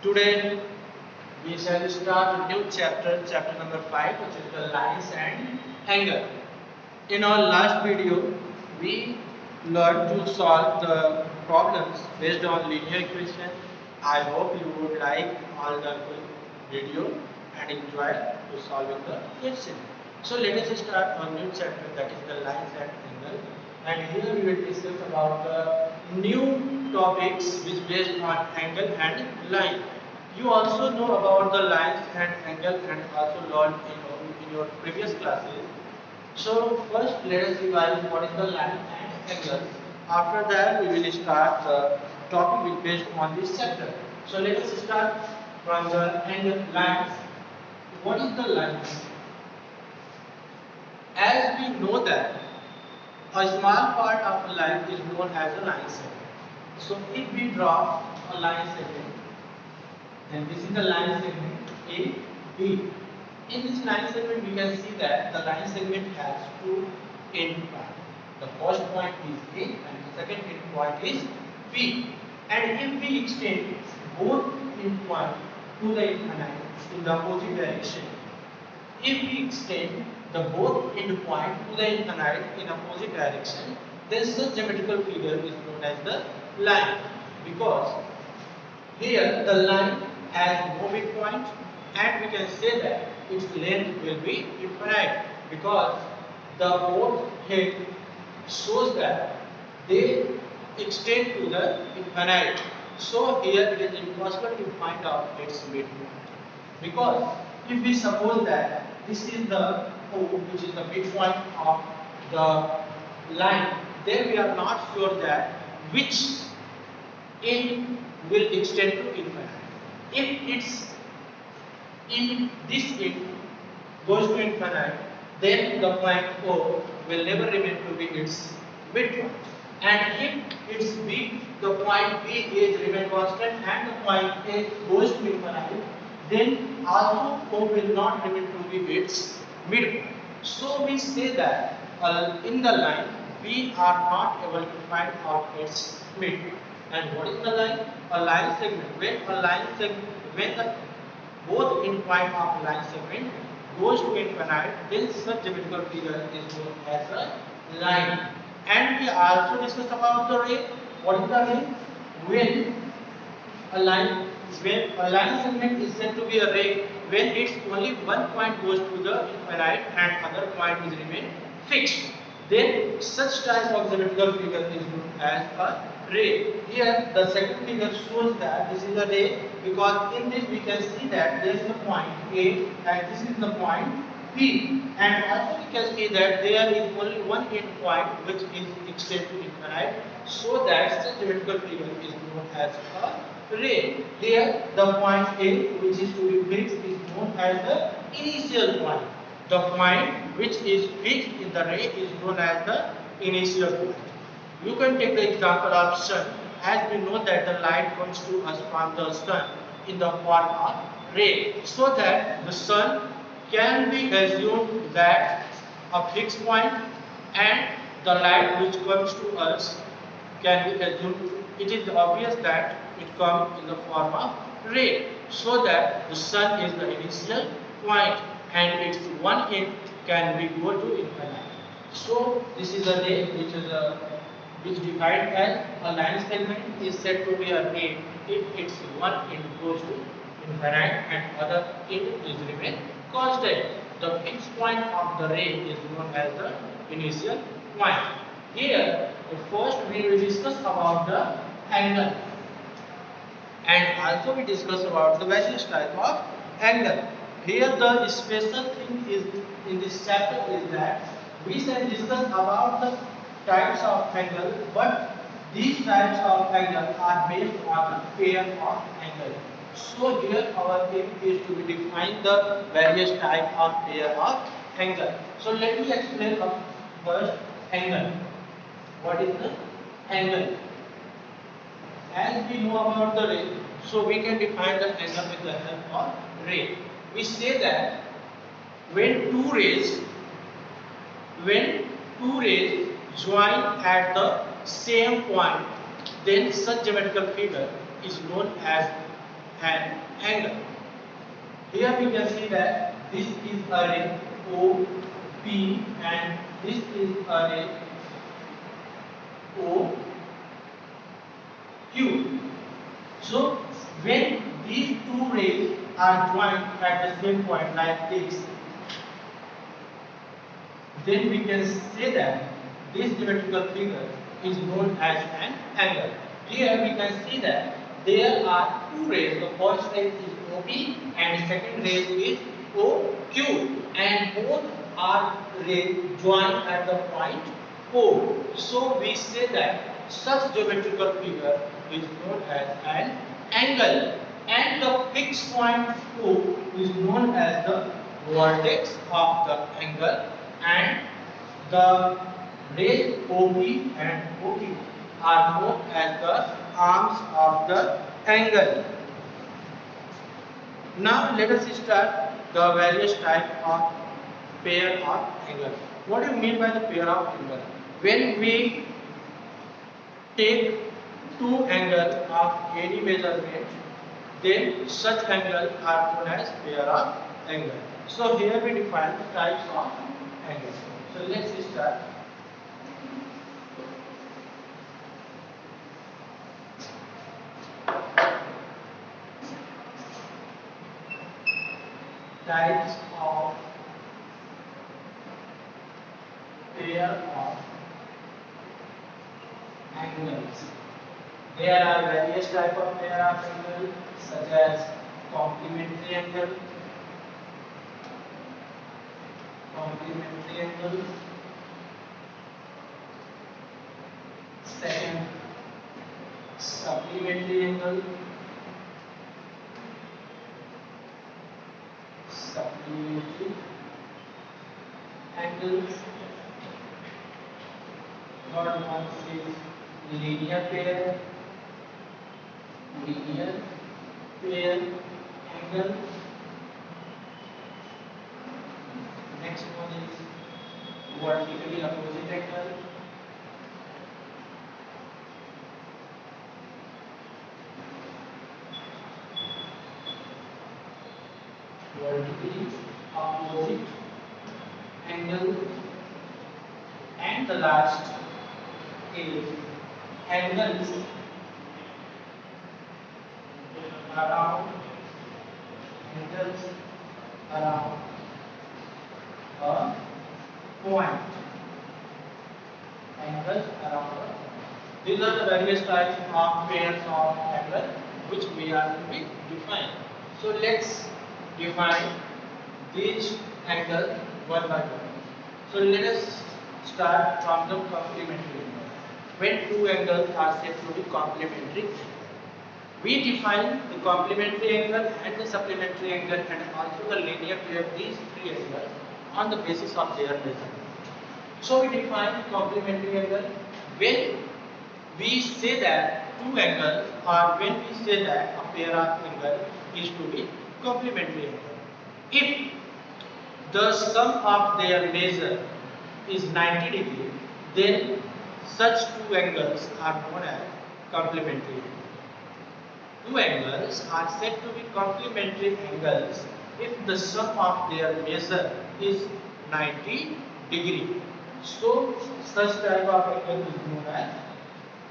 Today we shall start a new chapter, chapter number 5, which is the lines and angle. In our last video, we learned to solve the problems based on linear equation. I hope you would like all the video and enjoy to solving the question. So let us start a new chapter, that is the lines and angle. And here we will discuss about the new topics which based on angle and line. You also know about the lines and angle and also learned in your previous classes. So first let us revise what is the line and angle. After that we will start the topic which based on this chapter. So let us start from the angle lines. What is the line? As we know that a small part of a line is known as a line segment. So if we draw a line segment, then this is the line segment A, B. In this line segment, we can see that the line segment has two end points. The first point is A and the second end point is B. And if we extend both end points to the infinite in the opposite direction, if we extend the both end point to the infinite in opposite direction, then such geometrical figure is known as the line, because here the line has no midpoint and we can say that its length will be infinite, because the both head shows that they extend to the infinite. So here it is impossible to find out its midpoint, because if we suppose that this is the O, which is the midpoint of the line, then we are not sure that which end will extend to infinite. If it's in this end goes to infinite, then the point O will never remain to be its midpoint. And if its B, the point B is remain constant and the point A goes to infinite, then also O will not remain to be its midpoint. So we say that in the line we are not able to find out its midpoint. And what is the line? A line segment. When the both end point of line segment goes to infinite, then such geometrical figure is known as a line. And we also discuss about the ray. What is the ray? A line when a line segment is said to be a ray when its only one point goes to the infinite and other point is remain fixed, then such type of geometrical figure is known as a ray. Here the second figure shows that this is a ray, because in this we can see that there is the point A and this is the point B, and also we can see that there is only one end point which is extended to infinite, so that such geometrical figure is known as a ray. Here the point A, which is to be fixed, is known as the initial point. The point which is fixed in the ray is known as the initial point. You can take the example of sun, as we know that the light comes to us from the sun in the form of ray, so that the sun can be assumed that a fixed point and the light which comes to us can be assumed. It is obvious that it comes in the form of ray, so that the sun is the initial point and its one end can be go to infinite. So this is a ray which defined as a line segment is said to be a ray if its one end goes to infinite and other end is remain constant. The fixed point of the ray is known as the initial point. Here, first we will discuss about the angle, and also we discuss about the various type of angle. Here the special thing is in this chapter is that we shall discuss about the types of angle, but these types of angle are based on a pair of angle. So here our aim is to define the various type of pair of angle. So let me explain first angle. What is the angle? As we know about the ray, so we can define the angle with the help of ray. We say that when two rays join at the same point, then such geometrical figure is known as an angle. Here we can see that this is a ray O, P, and this is a ray O, Q. So when these two rays are joined at the same point like this, then we can say that this geometrical figure is known as an angle. Here we can see that there are two rays. The first ray is OP and the second ray is OQ, and both are rays joined at the point O. So we say that such geometrical figure is known as an angle, and the fixed point O is known as the vertex of the angle, and the rays OP and OQ are known as the arms of the angle. Now let us start the various type of pair of angle. What do you mean by the pair of angle? When we take two angles of any measurement, then such angles are known as pair of angle. So here we define the types of angles. So let's start. Types of pair of angles. There are various types of pair of angles such as complementary angle, second supplementary angle, third one is linear pair angle. Next one is vertically opposite angle. Vertically opposite angle, and the last is angles around a point. Angles around a point. These are the various types of pairs of angle which we are to be defined. So let's define these angles one by one. So let us start from the complementary angle. When two angles are said to be complementary, we define the complementary angle and the supplementary angle and also the linear pair of these three angles on the basis of their measurement. So we define complementary angle when we say that two angles, or when we say that a pair of angle is to be complementary angle. If the sum of their measure is 90 degrees, then such two angles are known as complementary angles. Two angles are said to be complementary angles if the sum of their measure is 90 degree. So such type of angle is known as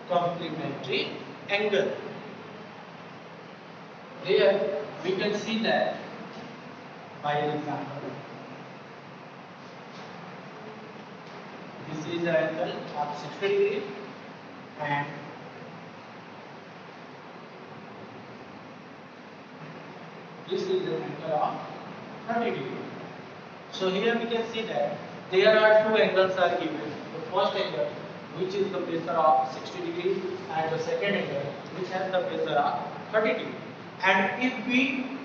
complementary angle. Here we can see that by example. This is the angle of 60 degree and this is the angle of 30 degree. So here we can see that there are two angles are given. The first angle which is the pressure of 60 degree and the second angle which has the pressure of 30 degree. And if we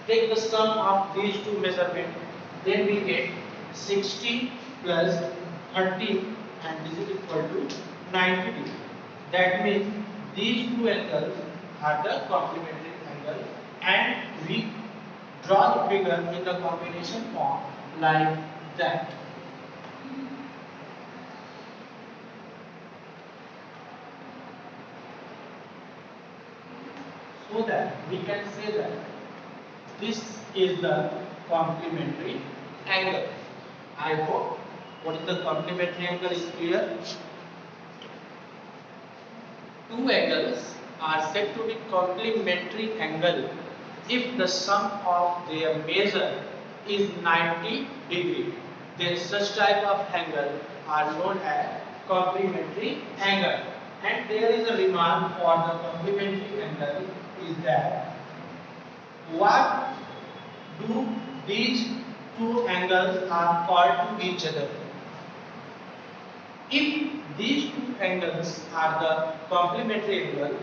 take the sum of these two measurements, then we get 60 plus 30 and this is equal to 90 degree. That means these two angles are the complementary angle, and we draw the figure in the combination form like that. So that we can say that this is the complementary angle. I hope what is the complementary angle is clear. Two angles are said to be complementary angle if the sum of their measure is 90 degree. Then such type of angle are known as complementary angle. And there is a remark for the complementary angle is that what do these two angles are called to each other? If these two angles are the complementary angle,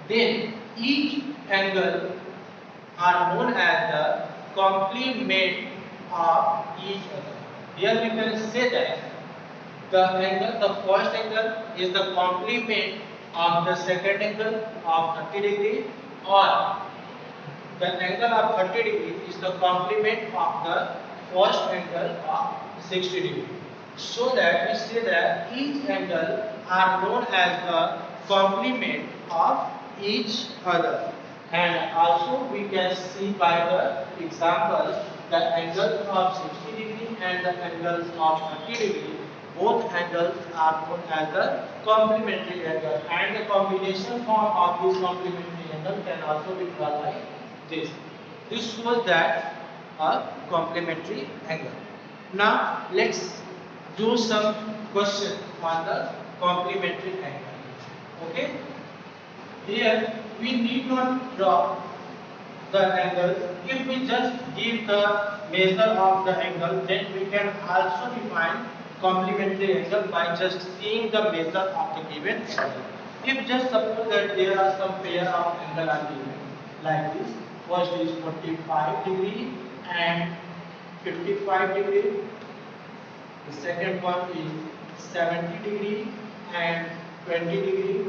then each angle are known as the complement of each other. Here we can say that the first angle is the complement of the second angle of 30 degree, or the angle of 30 degree is the complement of the first angle of 60 degree. So that we say that each angle are known as the complement of each other. And also we can see by the example the angles of 60 degree and the angles of 30 degree, both angles are known as the complementary angle, and the combination form of this complementary angle can also be drawn like this. This shows that a complementary angle. Now let's do some question on the complementary angle. Okay. Here we need not draw the angle. If we just give the measure of the angle, then we can also define complementary angle by just seeing the measure of the given angle. If just suppose that there are some pair of angle are given like this, first is 45 degree and 55 degree, the second one is 70 degree and 20 degree,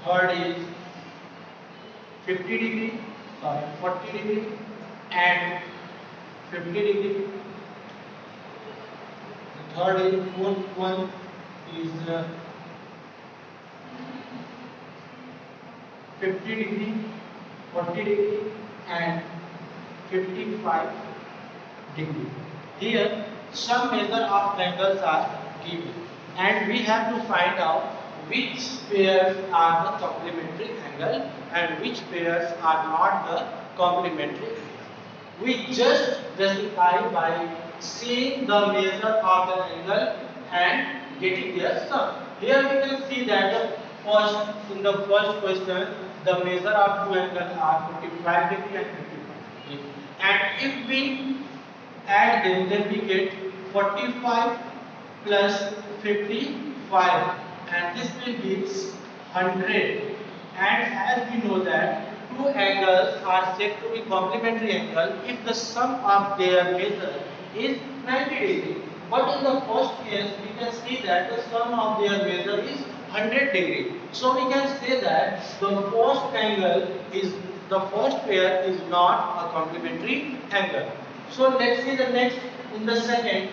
third is 50 degree, 40 degree and 50 degree. The third is fourth one is 50 degree, 40 degree and 55 degree. Here some measure of angles are given and we have to find out which pairs are the complementary angle and which pairs are not the complementary angle. We just justify by seeing the measure of the angle and getting their sum. Here we can see that in the first question the measure of two angles are 45 degree and 55 degree. And if we add them, then we get 45 plus 55 and this will give 100. And as we know that two angles are said to be complementary angle if the sum of their measure is 90 degree. But in the first case we can see that the sum of their measure is 100 degree. So we can say that the first pair is not a complementary angle. So let's see the next in the second.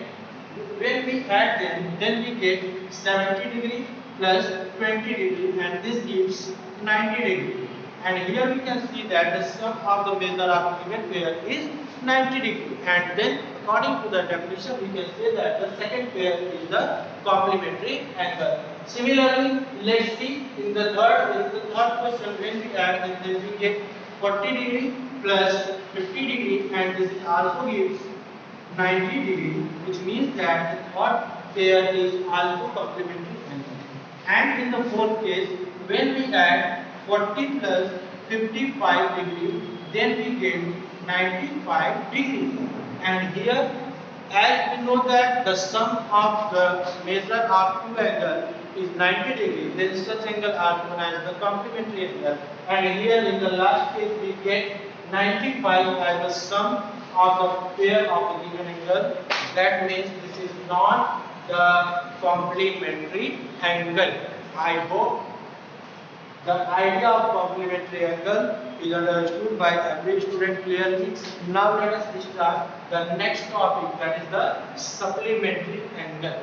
When we add them, then we get 70 degree plus 20 degree and this gives 90 degree. And here we can see that the sum of the measure of given pair is 90 degree. And then according to the definition we can say that the second pair is the complementary angle. Similarly, let's see in the third question when we add them, then we get 40 degree plus 50 degree and this also gives 90 degree, which means that the third pair is also complementary angle. And in the fourth case, when we add 40 plus 55 degree, then we get 95 degree. And here, as we know that the sum of the measure of two angles is 90 degree, then such angle are known as the complementary angle. And here in the last case, we get 95 as the sum of the pair of the given angle. That means this is not the complementary angle. I hope the idea of complementary angle is understood by every student clearly. Now let us start the next topic, that is the supplementary angle.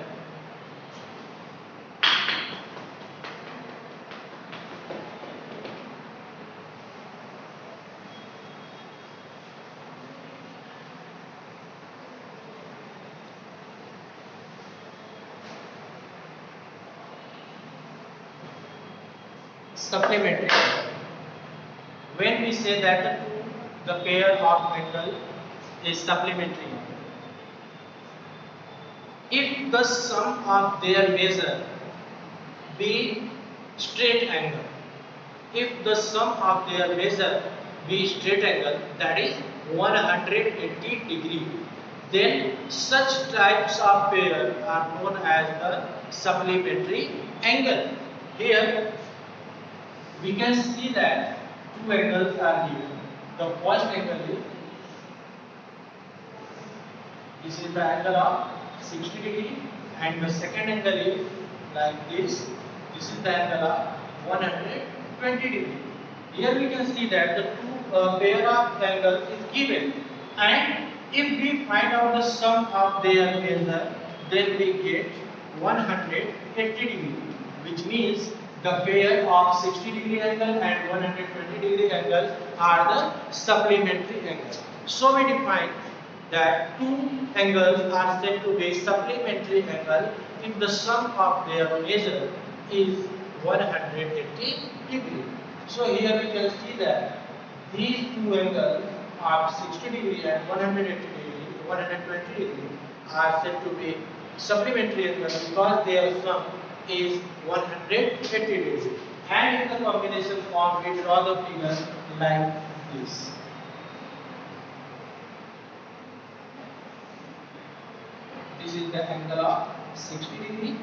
supplementary angle. When we say that the pair of angle is supplementary, if the sum of their measure be straight angle, if the sum of their measure be straight angle, that is 180 degree, then such types of pair are known as the supplementary angle. Here we can see that two angles are given. The first angle is, this is the angle of 60 degree, and the second angle is like this. This is the angle of 120 degree. Here we can see that the two pair of angles is given, and if we find out the sum of their measure, then we get 180 degree, which means the pair of 60 degree angle and 120 degree angle are the supplementary angle. So we define that two angles are said to be supplementary angle if the sum of their measure is 180 degree. So here we can see that these two angles of 60 degree and 120 degree are said to be supplementary angle because their sum is 180 degree. And in the combination form, we draw the figure like this. This is the angle of 60 degree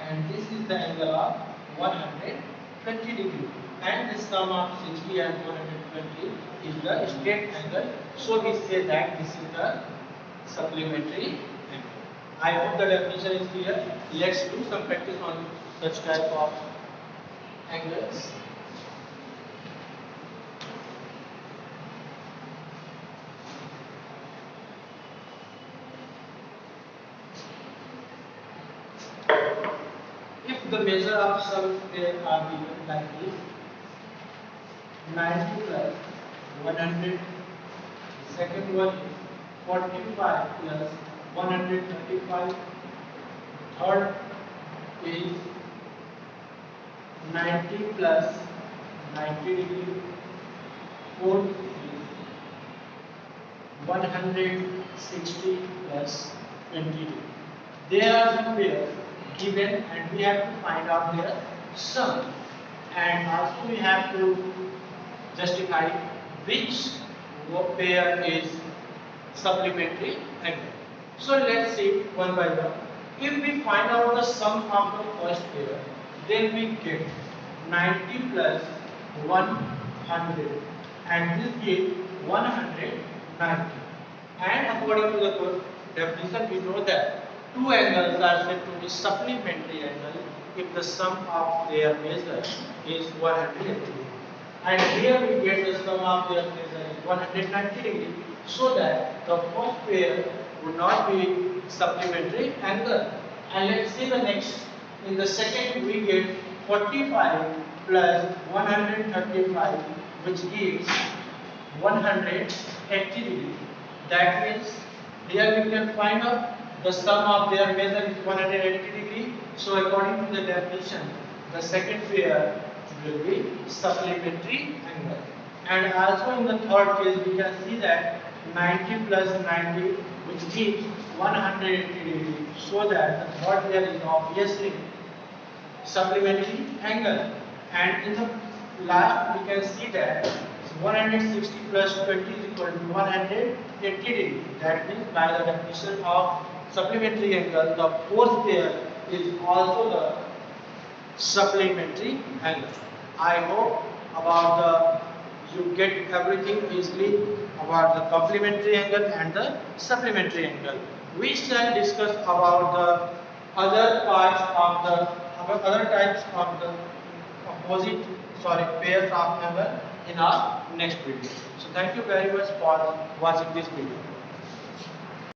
and this is the angle of 120 degree, and the sum of 60 and 120 is the straight angle. So we say that this is the supplementary angle. I hope the definition is clear. Let's do some practice on such type of angles. If the measure of some pair are given like this, 90 plus 100, second one is 45 plus 135, third is 90 plus 90 degree, fourth is 160 plus 20 degree. They are the pairs given and we have to find out their sum, and also we have to justify which pair is supplementary angle. So let's see one by one. If we find out the sum of the first pair, then we get 90 plus 100 and this gives 190. And according to the definition, we know that two angles are said to be supplementary angle if the sum of their measure is 180 degree. And here we get the sum of their measure is 190 degree, so that the first pair would not be supplementary angle. And let's see the next. In the second we get 45 plus 135, which gives 180 degree. That means here we can find out the sum of their measure is 180 degree. So according to the definition, the second pair will be supplementary angle. And also in the third case, we can see that 90 plus 90, which gives 180 degree. So that the third pair is obviously supplementary angle. And in the last, we can see that 160 plus 20 is equal to 180 degree. That means by the definition of supplementary angle, the fourth pair is also the supplementary angle. I hope you get everything easily about the complementary angle and the supplementary angle. We shall discuss about the other types of the pairs of angle in our next video. So thank you very much for watching this video.